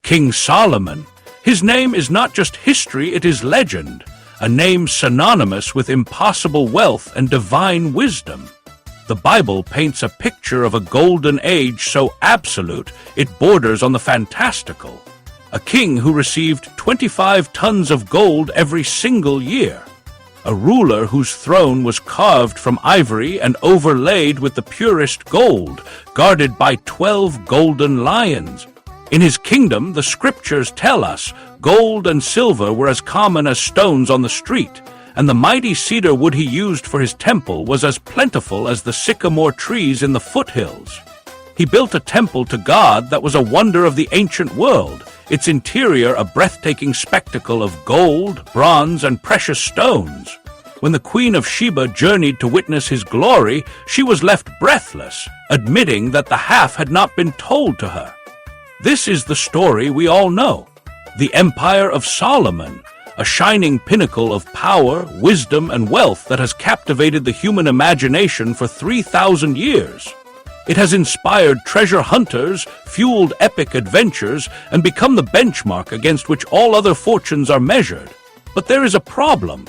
King Solomon. His name is not just history, it is legend, a name synonymous with impossible wealth and divine wisdom. The Bible paints a picture of a golden age so absolute it borders on the fantastical. A king who received 25 tons of gold every single year. A ruler whose throne was carved from ivory and overlaid with the purest gold, guarded by 12 golden lions. In his kingdom, the scriptures tell us, gold and silver were as common as stones on the street, and the mighty cedar wood he used for his temple was as plentiful as the sycamore trees in the foothills. He built a temple to God that was a wonder of the ancient world, its interior a breathtaking spectacle of gold, bronze, and precious stones. When the Queen of Sheba journeyed to witness his glory, she was left breathless, admitting that the half had not been told to her. This is the story we all know. The Empire of Solomon, a shining pinnacle of power, wisdom, and wealth that has captivated the human imagination for 3,000 years. It has inspired treasure hunters, fueled epic adventures, and become the benchmark against which all other fortunes are measured. But there is a problem.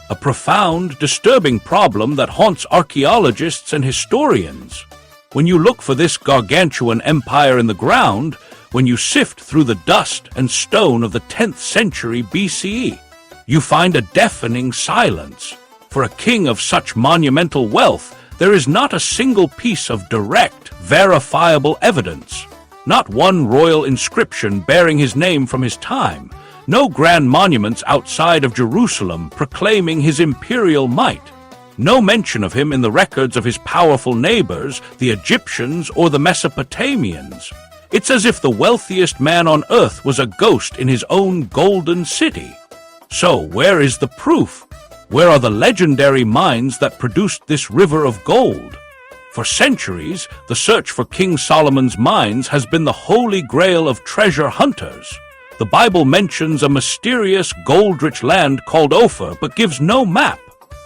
A profound, disturbing problem that haunts archaeologists and historians. When you look for this gargantuan empire in the ground, when you sift through the dust and stone of the 10th century BCE, you find a deafening silence. For a king of such monumental wealth, there is not a single piece of direct, verifiable evidence. Not one royal inscription bearing his name from his time. No grand monuments outside of Jerusalem proclaiming his imperial might. No mention of him in the records of his powerful neighbors, the Egyptians or the Mesopotamians. It's as if the wealthiest man on earth was a ghost in his own golden city. So, where is the proof? Where are the legendary mines that produced this river of gold? For centuries, the search for King Solomon's mines has been the holy grail of treasure hunters. The Bible mentions a mysterious gold-rich land called Ophir, but gives no map.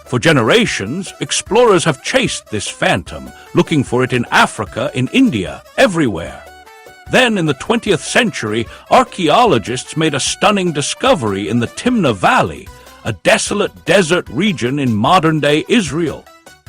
For generations, explorers have chased this phantom, looking for it in Africa, in India, everywhere. Then, in the 20th century, archaeologists made a stunning discovery in the Timna Valley, a desolate desert region in modern-day Israel.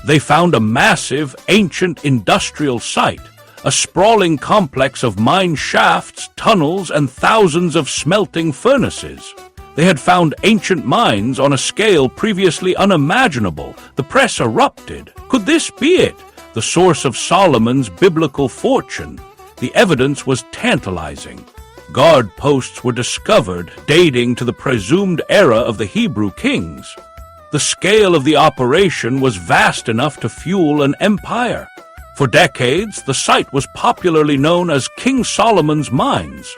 They found a massive, ancient industrial site, a sprawling complex of mine shafts, tunnels, and thousands of smelting furnaces. They had found ancient mines on a scale previously unimaginable. The press erupted. Could this be it? The source of Solomon's biblical fortune? The evidence was tantalizing. Guard posts were discovered dating to the presumed era of the Hebrew kings. The scale of the operation was vast enough to fuel an empire. For decades, the site was popularly known as King Solomon's Mines.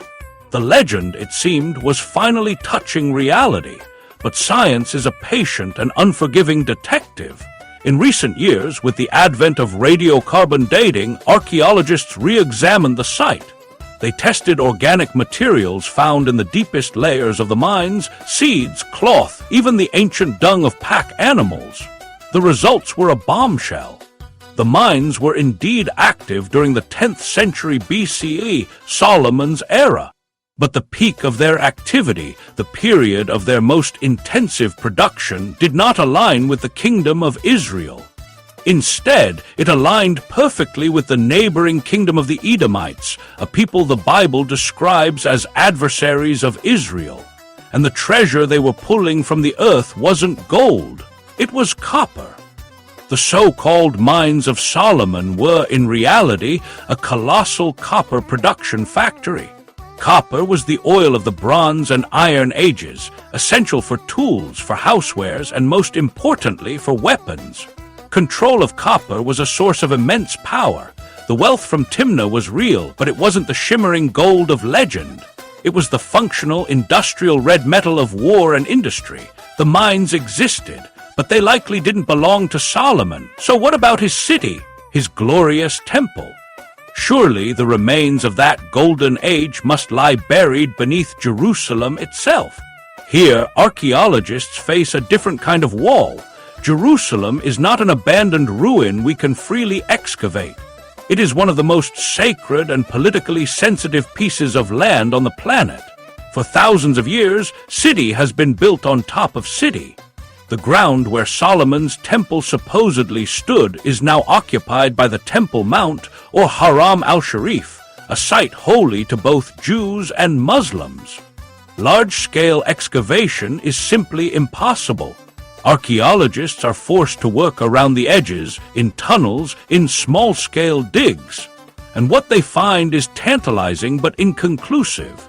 The legend, it seemed, was finally touching reality, but science is a patient and unforgiving detective. In recent years, with the advent of radiocarbon dating, archaeologists re-examined the site. They tested organic materials found in the deepest layers of the mines, seeds, cloth, even the ancient dung of pack animals. The results were a bombshell. The mines were indeed active during the 10th century BCE, Solomon's era. But the peak of their activity, the period of their most intensive production, did not align with the kingdom of Israel. Instead, it aligned perfectly with the neighboring kingdom of the Edomites, a people the Bible describes as adversaries of Israel. And the treasure they were pulling from the earth wasn't gold, it was copper. The so-called mines of Solomon were, in reality, a colossal copper production factory. Copper was the oil of the Bronze and Iron Ages, essential for tools, for housewares, and most importantly, for weapons. Control of copper was a source of immense power. The wealth from Timna was real, but it wasn't the shimmering gold of legend. It was the functional, industrial red metal of war and industry. The mines existed, but they likely didn't belong to Solomon. So what about his city, his glorious temple? Surely the remains of that golden age must lie buried beneath Jerusalem itself. Here, archaeologists face a different kind of wall. Jerusalem is not an abandoned ruin we can freely excavate. It is one of the most sacred and politically sensitive pieces of land on the planet. For thousands of years, city has been built on top of city. The ground where Solomon's temple supposedly stood is now occupied by the Temple Mount, or Haram al-Sharif, a site holy to both Jews and Muslims. Large-scale excavation is simply impossible. Archaeologists are forced to work around the edges, in tunnels, in small-scale digs. And what they find is tantalizing but inconclusive.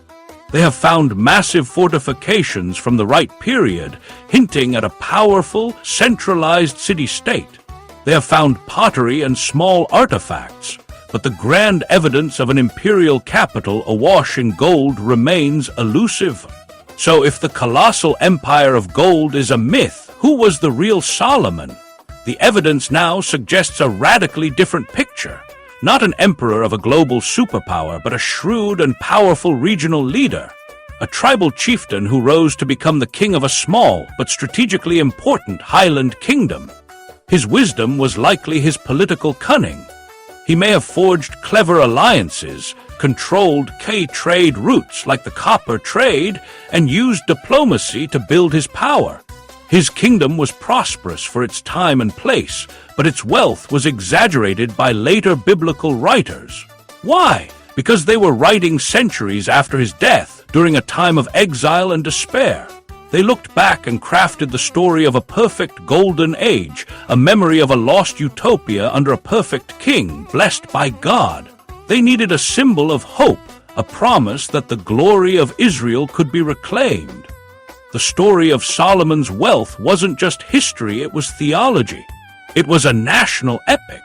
They have found massive fortifications from the right period, hinting at a powerful, centralized city-state. They have found pottery and small artifacts, but the grand evidence of an imperial capital awash in gold remains elusive. So if the colossal empire of gold is a myth, who was the real Solomon? The evidence now suggests a radically different picture. Not an emperor of a global superpower, but a shrewd and powerful regional leader. A tribal chieftain who rose to become the king of a small but strategically important highland kingdom. His wisdom was likely his political cunning. He may have forged clever alliances, controlled key trade routes like the copper trade, and used diplomacy to build his power. His kingdom was prosperous for its time and place, but its wealth was exaggerated by later biblical writers. Why? Because they were writing centuries after his death, during a time of exile and despair. They looked back and crafted the story of a perfect golden age, a memory of a lost utopia under a perfect king, blessed by God. They needed a symbol of hope, a promise that the glory of Israel could be reclaimed. The story of Solomon's wealth wasn't just history, it was theology. It was a national epic.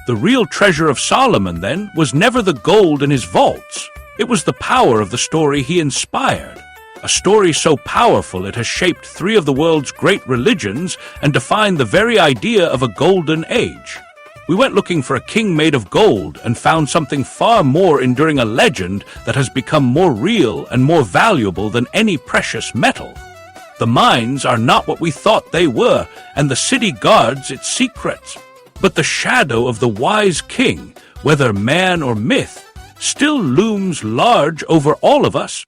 The real treasure of Solomon, then, was never the gold in his vaults. It was the power of the story he inspired. A story so powerful it has shaped three of the world's great religions and defined the very idea of a golden age. We went looking for a king made of gold and found something far more enduring, a legend that has become more real and more valuable than any precious metal. The mines are not what we thought they were, and the city guards its secrets. But the shadow of the wise king, whether man or myth, still looms large over all of us.